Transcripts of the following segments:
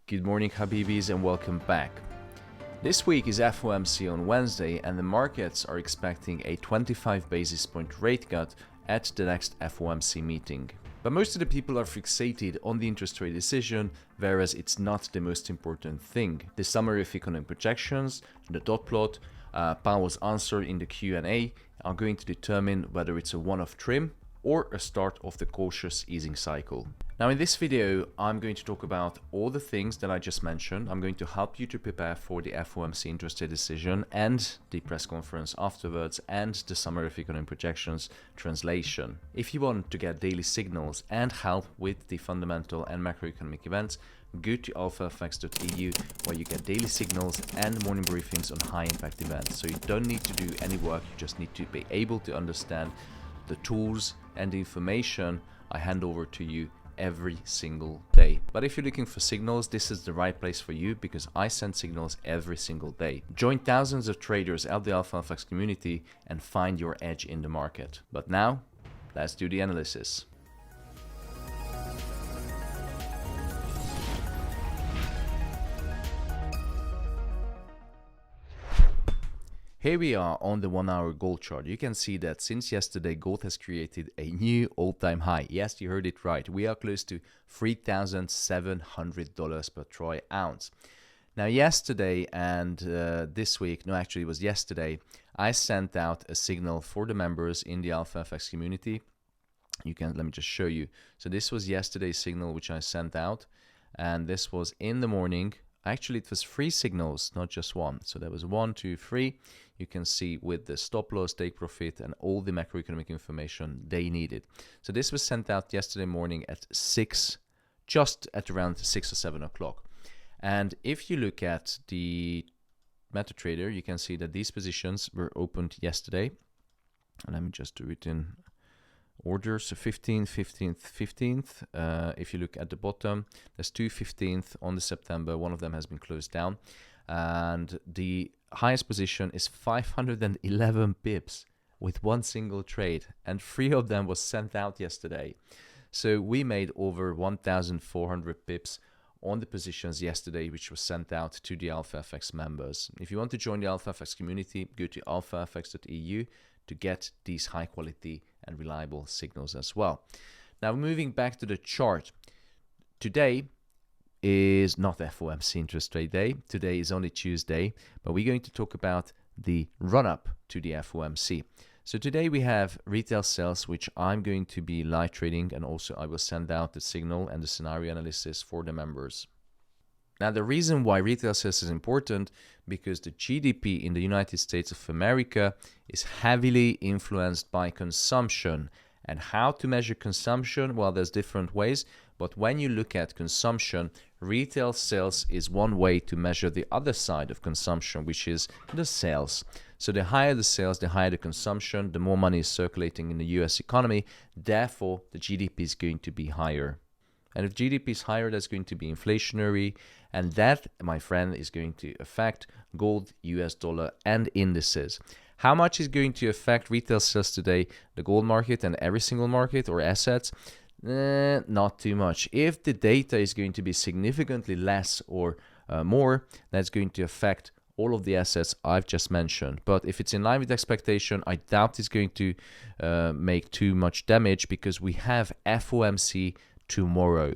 Good morning, Habibis, and welcome back. This week is FOMC on Wednesday, and the markets are expecting a 25 basis point rate cut at the next FOMC meeting. But most of the people are fixated on the interest rate decision, whereas it's not the most important thing. The summary of economic projections, the dot plot, Powell's answer in the Q&A are going to determine whether it's a one-off trim or a start of the cautious easing cycle. Now in this video, I'm going to talk about all the things that I just mentioned. I'm going to help you to prepare for the FOMC interest rate decision and the press conference afterwards and the summary of economic projections translation. If you want to get daily signals and help with the fundamental and macroeconomic events, go to alphafx.eu where you get daily signals and morning briefings on high impact events. So you don't need to do any work, you just need to be able to understand the tools and the information I hand over to you every single day. But if you're looking for signals, this is the right place for you because I send signals every single day. Join thousands of traders at the AlphaFX community and find your edge in the market. But now, let's do the analysis. Here we are on the 1 hour gold chart. You can see that since yesterday, gold has created a new all-time high. Yes, you heard it right. We are close to $3,700 per troy ounce. Now, yesterday and this week, no, actually it was yesterday, I sent out a signal for the members in the AlphaFX community. Let me just show you. So this was yesterday's signal which I sent out, and this was in the morning. Actually, it was 3 signals, not just one. So there was 1, 2, 3. You can see with the stop loss, take profit, and all the macroeconomic information they needed. So this was sent out yesterday morning at 6, just at around 6 or 7 o'clock. And if you look at the MetaTrader, you can see that these positions were opened yesterday. And let me just do it in order. So 15th, 15th, 15th. If you look at the bottom, there's 2 15th on the September. One of them has been closed down. And the highest position is 511 pips with one single trade. And 3 of them was sent out yesterday. So we made over 1,400 pips on the positions yesterday, which was sent out to the AlphaFX members. If you want to join the AlphaFX community, go to alphafx.eu to get these high quality and reliable signals as well. Now moving back to the chart, today is not FOMC interest rate day. Today is only Tuesday, but we're going to talk about the run-up to the FOMC. So today we have retail sales, which I'm going to be live trading, and also I will send out the signal and the scenario analysis for the members. Now, the reason why retail sales is important because the GDP in the United States of America is heavily influenced by consumption. And how to measure consumption? Well, there's different ways, but when you look at consumption, retail sales is one way to measure the other side of consumption, which is the sales. So the higher the sales, the higher the consumption, the more money is circulating in the US economy. Therefore, the GDP is going to be higher. And if GDP is higher, that's going to be inflationary. And that, my friend, is going to affect gold, US dollar, and indices. How much is going to affect retail sales today, the gold market and every single market or assets? Not too much. If the data is going to be significantly less or more, that's going to affect all of the assets I've just mentioned. But if it's in line with expectation, I doubt it's going to make too much damage because we have FOMC tomorrow.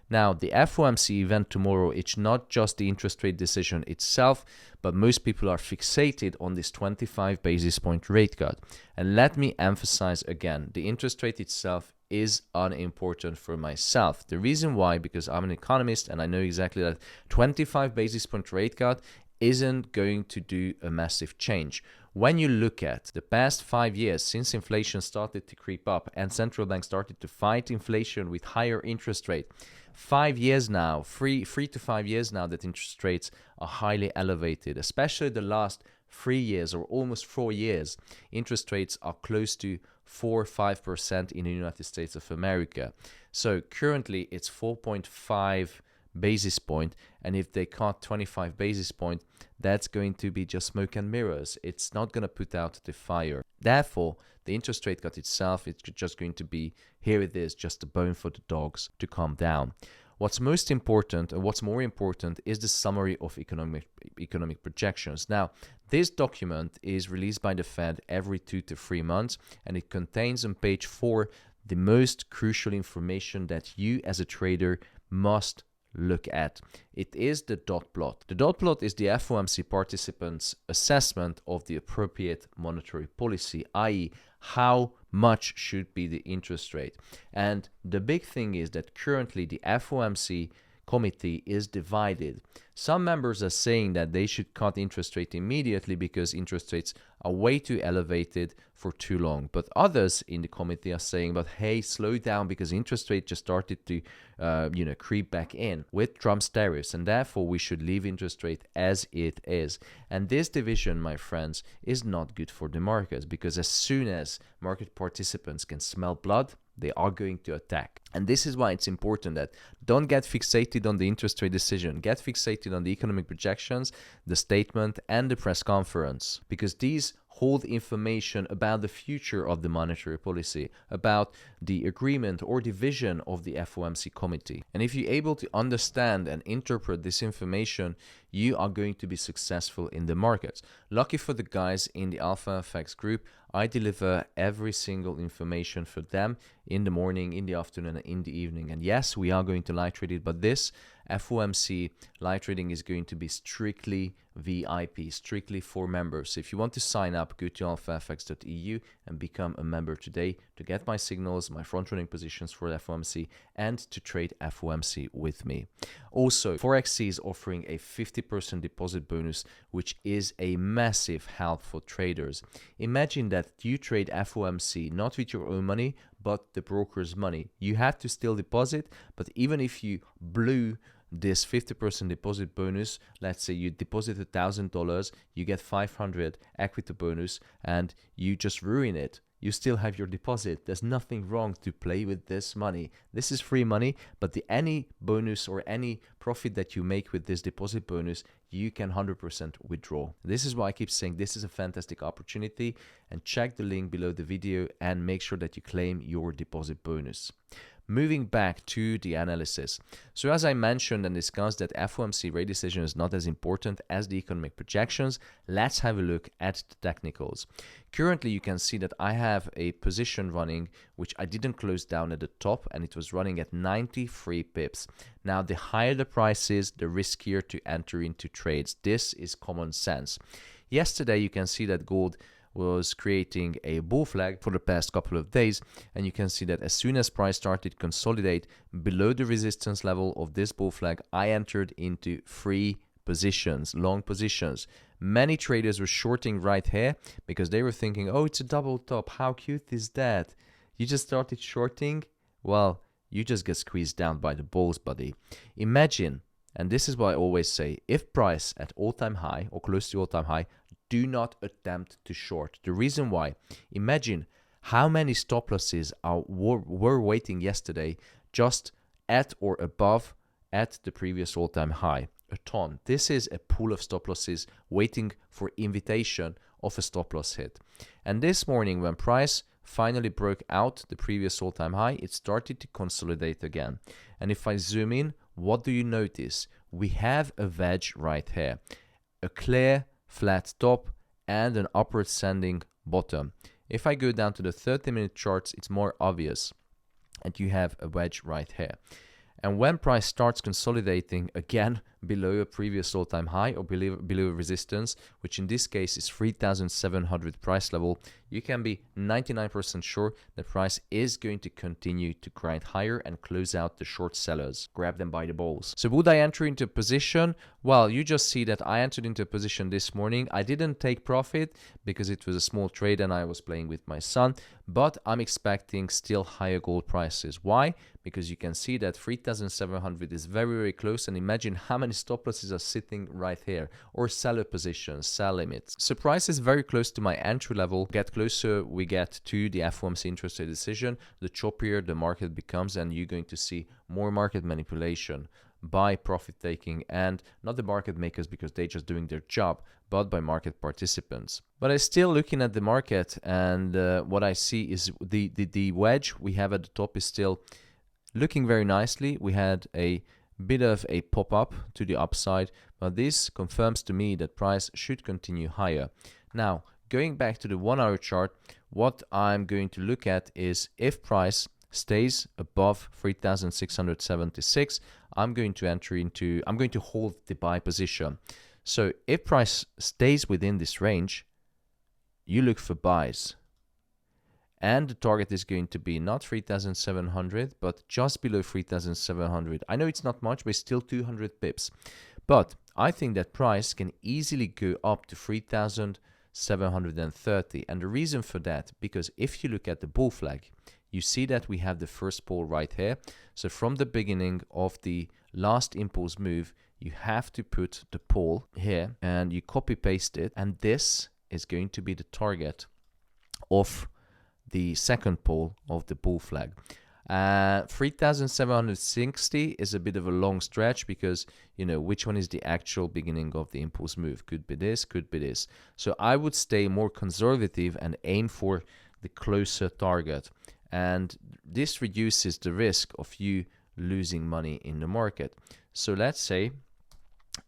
Now, the FOMC event tomorrow, it's not just the interest rate decision itself, but most people are fixated on this 25 basis point rate cut. And let me emphasize again, the interest rate itself is unimportant for myself. The reason why, because I'm an economist and I know exactly that 25 basis point rate cut isn't going to do a massive change. When you look at the past 5 years since inflation started to creep up and central banks started to fight inflation with higher interest rate, 5 years now, 3 to 5 years now that interest rates are highly elevated, especially the last 3 years or almost 4 years, interest rates are close to 4-5% in the United States of America. So currently it's 4.5 basis point, and if they cut 25 basis point, that's going to be just smoke and mirrors. It's not going to put out the fire. Therefore, the interest rate cut itself, it's just going to be, here it is, just a bone for the dogs to calm down. What's most important, and what's more important, is the summary of economic projections. Now, this document is released by the Fed every 2 to 3 months, and it contains on page 4 the most crucial information that you as a trader must look at. It is the dot plot. The dot plot is the FOMC participants' assessment of the appropriate monetary policy, i.e., how much should be the interest rate. And the big thing is that currently the FOMC committee is divided. Some members are saying that they should cut interest rate immediately because interest rates are way too elevated for too long. But others in the committee are saying, but hey, slow down because interest rate just started to creep back in with Trump's tariffs, and therefore we should leave interest rate as it is. And this division, my friends, is not good for the markets, because as soon as market participants can smell blood, they are going to attack. And this is why it's important that don't get fixated on the interest rate decision. Get fixated on the economic projections, the statement, and the press conference, because these hold information about the future of the monetary policy, about the agreement or the vision of the FOMC committee. And if you're able to understand and interpret this information, you are going to be successful in the markets. Lucky for the guys in the Alpha FX group, I deliver every single information for them in the morning, in the afternoon, and in the evening. And yes, we are going to live trade it, but this FOMC live trading is going to be strictly VIP, strictly for members. So if you want to sign up, go to alphafx.eu and become a member today to get my signals, my front running positions for FOMC, and to trade FOMC with me. Also, ForexC is offering a 50% deposit bonus, which is a massive help for traders. Imagine that you trade FOMC not with your own money, but the broker's money. You have to still deposit, but even if you blew this 50% deposit bonus, let's say you deposit $1,000, you get 500 equity bonus, and you just ruin it, you still have your deposit. There's nothing wrong to play with this money. This is free money, but any bonus or any profit that you make with this deposit bonus, you can 100% withdraw. This is why I keep saying this is a fantastic opportunity, and check the link below the video and make sure that you claim your deposit bonus. Moving back to the analysis. So as I mentioned and discussed that FOMC rate decision is not as important as the economic projections, let's have a look at the technicals. Currently, you can see that I have a position running, which I didn't close down at the top, and it was running at 93 pips. Now, the higher the price is, the riskier to enter into trades. This is common sense. Yesterday, you can see that gold was creating a bull flag for the past couple of days, and you can see that as soon as price started consolidate below the resistance level of this bull flag, I entered into 3 positions, long positions. Many traders were shorting right here because they were thinking, oh, it's a double top, how cute is that? You just started shorting? Well, you just get squeezed down by the bulls, buddy. Imagine, and this is what I always say, if price at all-time high or close to all-time high, do not attempt to short. The reason why, imagine how many stop losses were waiting yesterday just at or above at the previous all-time high. A ton. This is a pool of stop losses waiting for invitation of a stop loss hit. And this morning, when price finally broke out the previous all-time high, it started to consolidate again. And if I zoom in, what do you notice? We have a wedge right here, a clear flat top and an upward ascending bottom. If I go down to the 30-minute charts, it's more obvious, and you have a wedge right here. And when price starts consolidating again below a previous all-time high or below resistance, which in this case is 3,700 price level, you can be 99% sure the price is going to continue to grind higher and close out the short sellers, grab them by the balls. So would I enter into a position? Well, you just see that I entered into a position this morning. I didn't take profit because it was a small trade and I was playing with my son, but I'm expecting still higher gold prices. Why? Because you can see that 3,700 is very, very close, and imagine how many stop losses are sitting right here, or seller positions, sell limits. So price is very close to my entry level. Get closer we get to the FOMC interest rate decision, the choppier the market becomes, and you're going to see more market manipulation by profit taking, and not the market makers because they're just doing their job, but by market participants. But I'm still looking at the market, and what I see is the wedge we have at the top is still looking very nicely. We had a bit of a pop-up to the upside, but this confirms to me that price should continue higher. Now, going back to the 1 hour chart, what I'm going to look at is if price stays above 3,676, I'm going to hold the buy position. So if price stays within this range, you look for buys. And the target is going to be not 3,700, but just below 3,700. I know it's not much, but it's still 200 pips. But I think that price can easily go up to 3,730. And the reason for that, because if you look at the bull flag, you see that we have the first pole right here. So from the beginning of the last impulse move, you have to put the pole here and you copy paste it. And this is going to be the target of the second pole of the bull flag. 3,760 is a bit of a long stretch because, you know, which one is the actual beginning of the impulse move? Could be this, could be this. So I would stay more conservative and aim for the closer target. And this reduces the risk of you losing money in the market. So let's say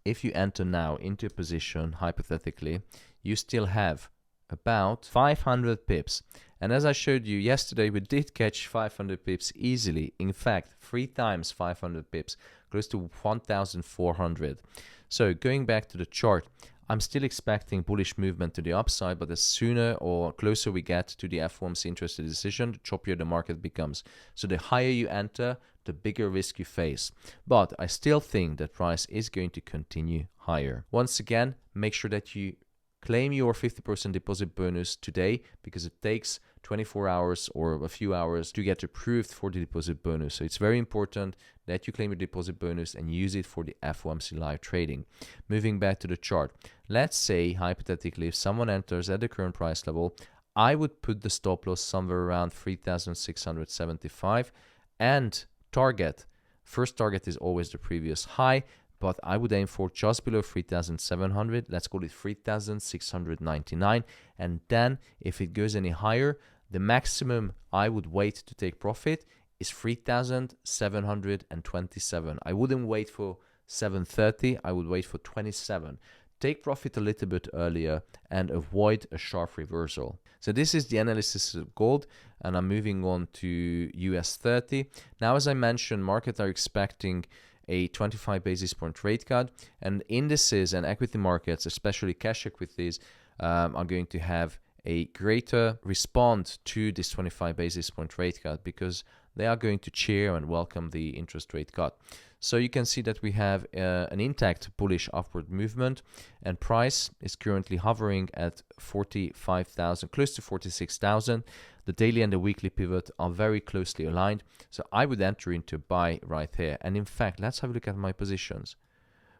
if you enter now into a position, hypothetically, you still have about 500 pips. And as I showed you yesterday, we did catch 500 pips easily. In fact, 3 times 500 pips, close to 1,400. So going back to the chart, I'm still expecting bullish movement to the upside, but the sooner or closer we get to the FOMC interest rate decision, the choppier the market becomes. So the higher you enter, the bigger risk you face. But I still think that price is going to continue higher. Once again, make sure that you claim your 50% deposit bonus today, because it takes 24 hours or a few hours to get approved for the deposit bonus. So it's very important that you claim your deposit bonus and use it for the FOMC live trading. Moving back to the chart, let's say hypothetically if someone enters at the current price level, I would put the stop loss somewhere around 3,675 and target. First target is always the previous high, but I would aim for just below 3,700. Let's call it 3,699. And then if it goes any higher, the maximum I would wait to take profit is 3,727. I wouldn't wait for 730. I would wait for 27. Take profit a little bit earlier and avoid a sharp reversal. So this is the analysis of gold, and I'm moving on to US30. Now, as I mentioned, markets are expecting a 25 basis point rate cut, and indices and equity markets, especially cash equities, are going to have a greater response to this 25 basis point rate cut because they are going to cheer and welcome the interest rate cut. So you can see that we have an intact bullish upward movement, and price is currently hovering at 45,000, close to 46,000. The daily and the weekly pivot are very closely aligned. So I would enter into buy right here. And in fact, let's have a look at my positions.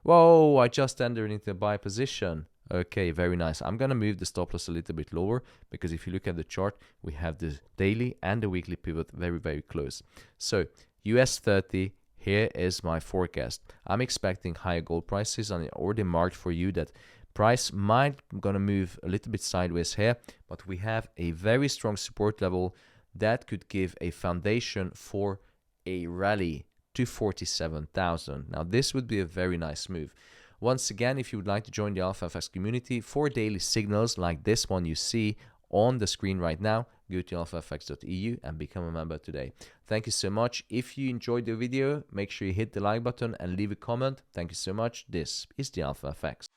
Whoa, I just entered into a buy position. Okay, very nice. I'm going to move the stop loss a little bit lower because if you look at the chart, we have the daily and the weekly pivot very, very close. So US30, here is my forecast. I'm expecting higher gold prices, and I already marked for you that price might gonna move a little bit sideways here, but we have a very strong support level that could give a foundation for a rally to 47,000. Now this would be a very nice move. Once again, if you would like to join the AlphaFX community for daily signals like this one you see on the screen right now, go to alphafx.eu and become a member today. Thank you so much. If you enjoyed the video, make sure you hit the like button and leave a comment. Thank you so much. This is the AlphaFX.